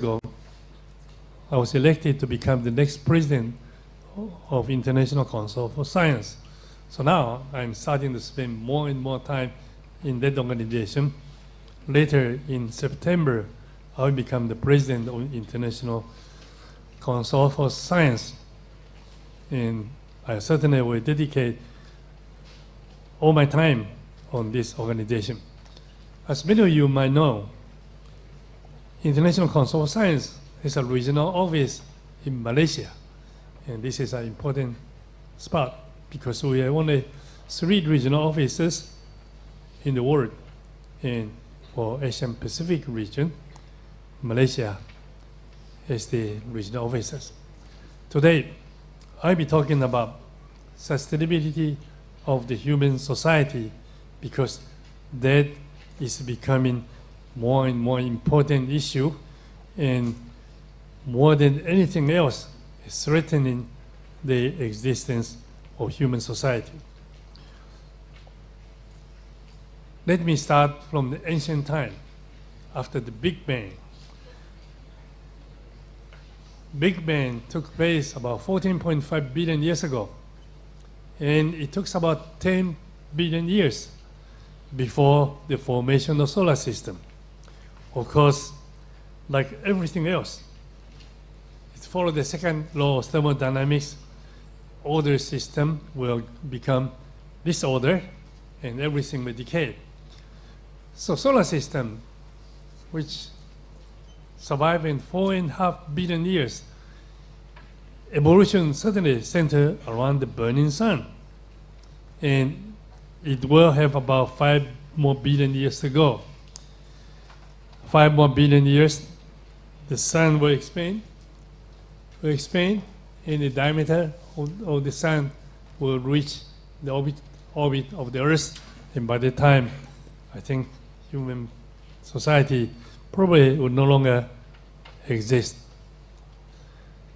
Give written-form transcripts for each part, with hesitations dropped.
ago, I was elected to become the next president of International Council for Science. So now I'm starting to spend more and more time in that organization. Later in September, I will become the president of International Council for Science. And I certainly will dedicate all my time on this organization. As many of you might know, International Council for Science has a regional office in Malaysia. And this is an important spot because we have only 3 regional offices in the world. And for Asian Pacific region, Malaysia is the regional offices. Today, I'll be talking about sustainability of the human society because that is becoming more and more important issue, and more than anything else is threatening the existence of human society. Let me start from the ancient time, after the Big Bang. Big Bang took place about 14.5 billion years ago, and it took about 10 billion years before the formation of the solar system. Of course, like everything else, it follows the second law of thermodynamics. Order system will become disorder, and everything will decay. So solar system, which survived in 4.5 billion years, evolution certainly centered around the burning sun. And it will have about 5 more billion years to go. 5 more billion years, the sun will expand, and the diameter of the sun will reach the orbit of the Earth. And by the time, I think human society probably will no longer exist.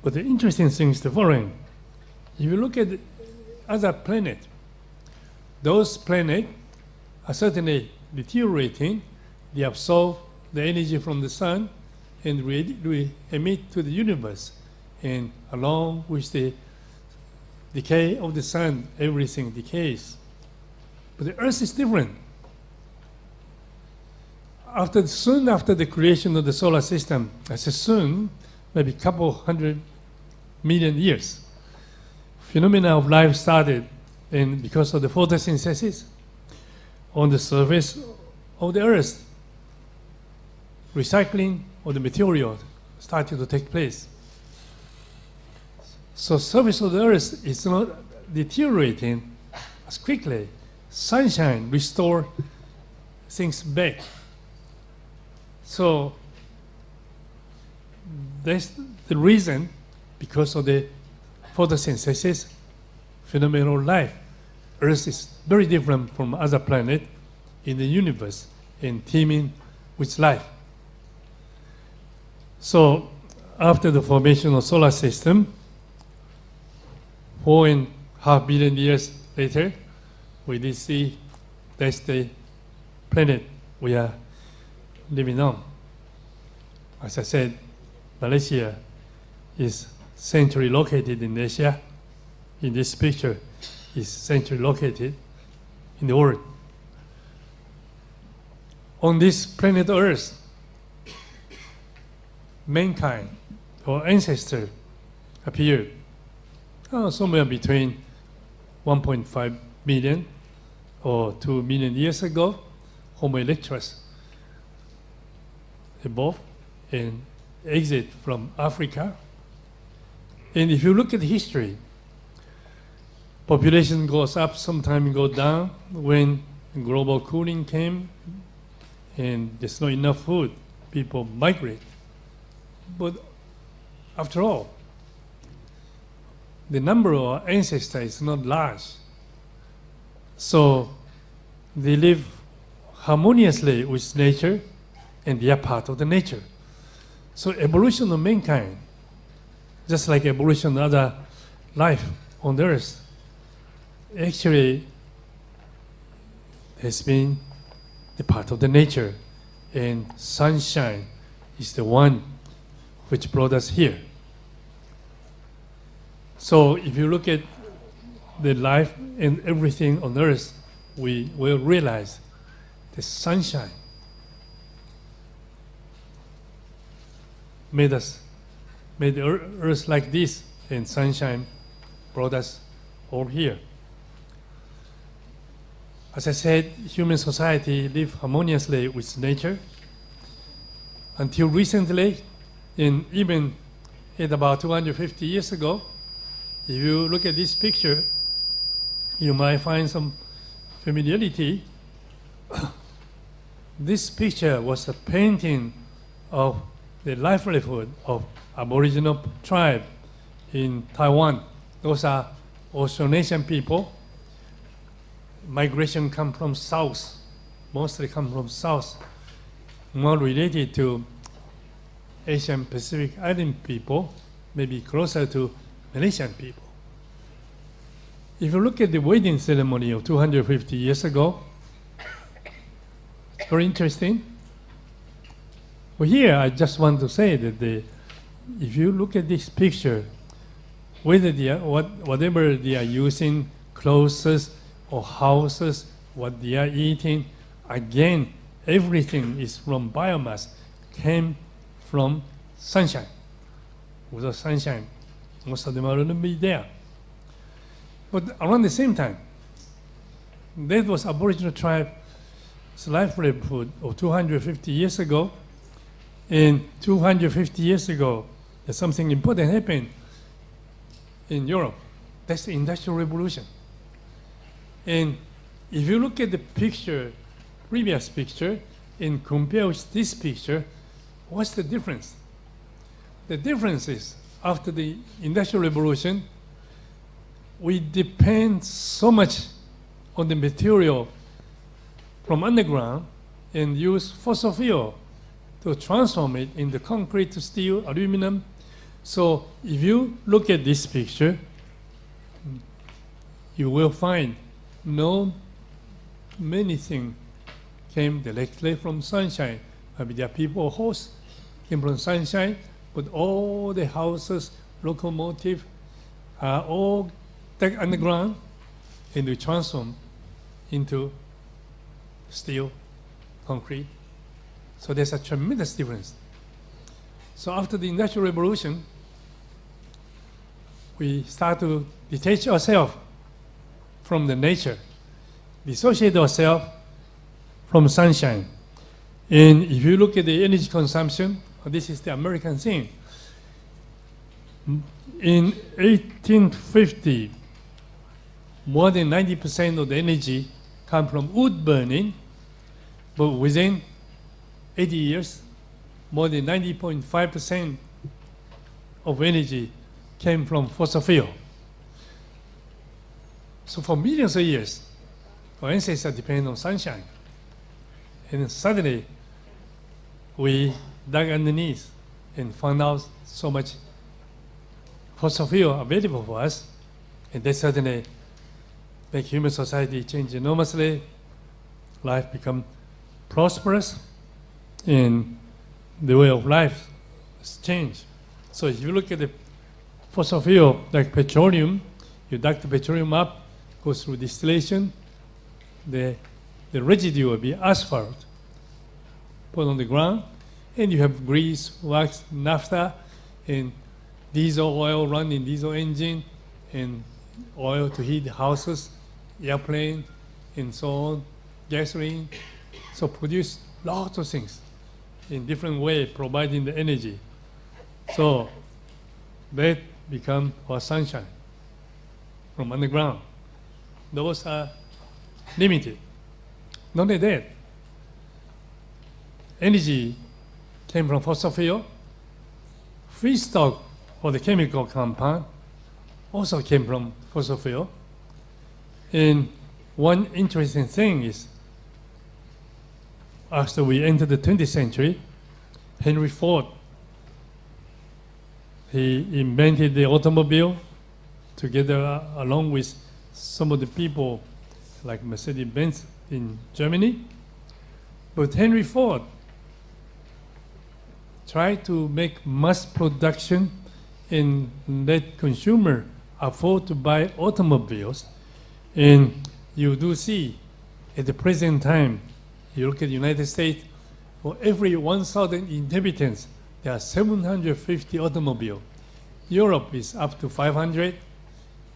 But the interesting thing is the following. If you look at other planets, those planets are certainly deteriorating. They absorb the energy from the sun and emit to the universe. And along with the decay of the sun, everything decays. But the Earth is different. Soon after the creation of the solar system, I say soon, maybe a couple 100 million years, phenomena of life started, and because of the photosynthesis on the surface of the Earth, recycling of the material started to take place. So surface of the Earth is not deteriorating as quickly. Sunshine restores things back. So that's the reason, because of the photosynthesis phenomenon of life. Earth is very different from other planets in the universe and teeming with life. So after the formation of solar system, 4.5 billion years later, we did see that's the planet we are living on. As I said, Malaysia is centrally located in Asia. In this picture, is centrally located in the world. On this planet Earth, mankind, or ancestor, appeared somewhere between 1.5 million or 2 million years ago. Homo erectus evolved and exit from Africa. And if you look at history, population goes up, sometimes goes down. When global cooling came and there's not enough food, people migrate. But after all, the number of our ancestors is not large. So they live harmoniously with nature, and they are part of the nature. So evolution of mankind, just like evolution of other life on the earth, actually has been the part of the nature, and sunshine is the one which brought us here. So if you look at the life and everything on earth, we will realize the sunshine made the earth like this, and sunshine brought us all here. As I said, human society lived harmoniously with nature until recently, and even at about 250 years ago. If you look at this picture, you might find some familiarity. This picture was a painting of the livelihood of Aboriginal tribe in Taiwan. Those are Austronesian people. Migration come from south, mostly come from south, more related to Asian Pacific Island people, maybe closer to Malaysian people. If you look at the wedding ceremony of 250 years ago, it's very interesting. Well, here I just want to say that if you look at this picture, whether whatever they are using, clothes or houses, what they are eating, again, everything is from biomass, came from sunshine. Without sunshine, most of them wouldn't be there. But around the same time, that was Aboriginal tribe's livelihood of 250 years ago. And 250 years ago, there's something important happened in Europe. That's the Industrial Revolution. And if you look at the picture, previous picture, and compare with this picture, what's the difference? The difference is, after the Industrial Revolution, we depend so much on the material from underground and use fossil fuel to transform it into concrete, steel, aluminum. So if you look at this picture, you will find many things came directly from sunshine. Maybe there are people, hosts came from sunshine, but all the houses, locomotive, are all dug underground and we transform into steel, concrete. So there's a tremendous difference. So after the Industrial Revolution, we start to detach ourselves from the nature, dissociate ourselves from sunshine. And if you look at the energy consumption, this is the American thing. In 1850, more than 90% of the energy come from wood burning, but within 80 years, more than 90.5% of energy came from fossil fuel. So for millions of years, our ancestors depend on sunshine. And suddenly, we dug underneath and found out so much fossil fuel available for us, and that suddenly make human society change enormously. Life become prosperous, and the way of life has changed. So if you look at the fossil fuel, like petroleum, you dug the petroleum up, goes through distillation, the residue will be asphalt, put on the ground, and you have grease, wax, naphtha, and diesel oil run in diesel engine, and oil to heat houses, airplane, and so on, gasoline. So produce lots of things in different way, providing the energy. So that become our sunshine from underground. Those are limited. Not only that, energy came from fossil fuel. Feedstock for the chemical compound also came from fossil fuel. And one interesting thing is, after we entered the 20th century, Henry Ford, he invented the automobile together along with some of the people like Mercedes-Benz in Germany. But Henry Ford try to make mass production and let consumer afford to buy automobiles. And you do see at the present time, you look at the United States, for every 1,000 inhabitants, there are 750 automobiles. Europe is up to 500.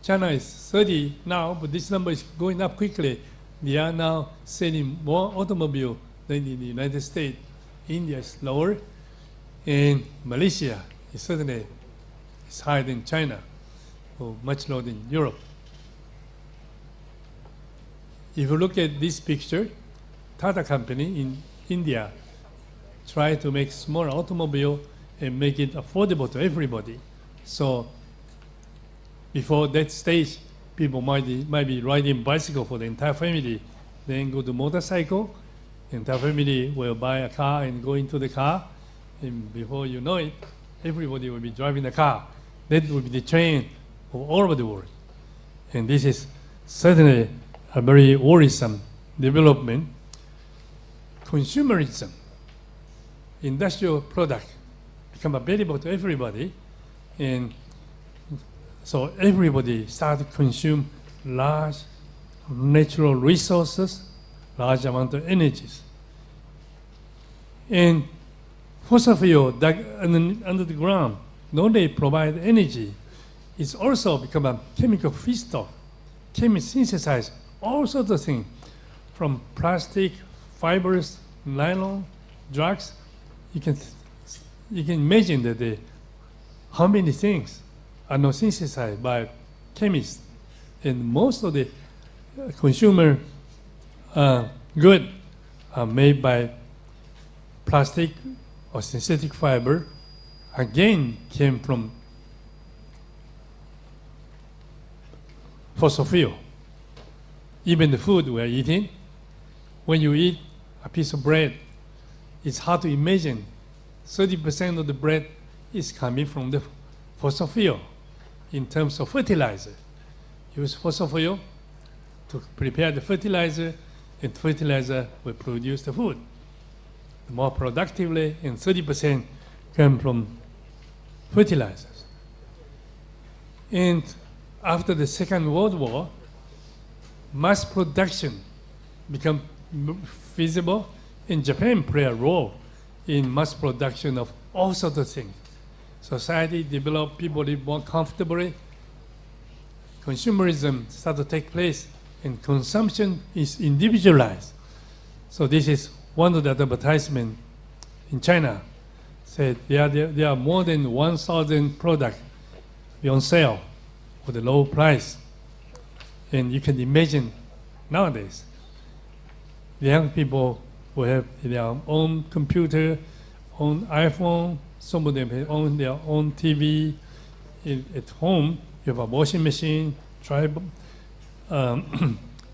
China is 30 now, but this number is going up quickly. They are now selling more automobiles than in the United States. India is lower, and Malaysia is certainly higher than China, or much lower than Europe. If you look at this picture, Tata company in India try to make small automobile and make it affordable to everybody. So before that stage, people might be riding bicycle for the entire family, then go to motorcycle. The entire family will buy a car and go into the car, and before you know it, everybody will be driving the car. That will be the trend for all over the world. And this is certainly a very worrisome development. Consumerism, industrial product become available to everybody, and so everybody start to consume large natural resources, large amount of energies. And fossil fuel dug under the ground, though they provide energy, it's also become a chemical feedstock, synthesize all sorts of things, from plastic, fibers, nylon, drugs. You can imagine that how many things are not synthesized by chemists. And most of the consumer goods are made by plastic or synthetic fiber, again came from fossil fuel. Even the food we are eating, when you eat a piece of bread, it's hard to imagine 30% of the bread is coming from the fossil fuel. In terms of fertilizer, use fossil fuel to prepare the fertilizer, and fertilizer will produce the food more productively, and 30% come from fertilizers. And after the Second World War, mass production became feasible, and Japan played a role in mass production of all sorts of things. Society developed, people live more comfortably, consumerism started to take place, and consumption is individualized. So this is one of the advertisements in China. Said there are more than 1,000 products on sale for the low price. And you can imagine nowadays, the young people will have their own computer, own iPhone, some of them own their own TV. At home, you have a washing machine,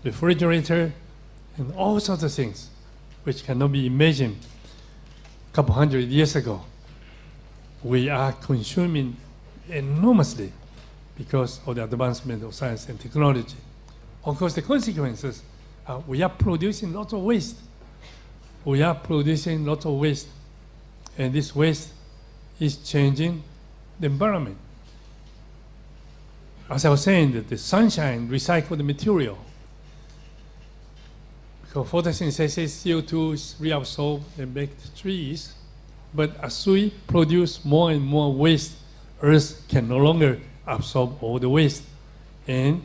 refrigerator, and all sorts of things which cannot be imagined a couple hundred years ago. We are consuming enormously because of the advancement of science and technology. Of course, the consequences are we are producing lots of waste. We are producing lots of waste, and this waste is changing the environment. As I was saying, that the sunshine recycled the material. Because photosynthesis, CO2 is reabsorbed and make the trees. But as we produce more and more waste, Earth can no longer absorb all the waste. And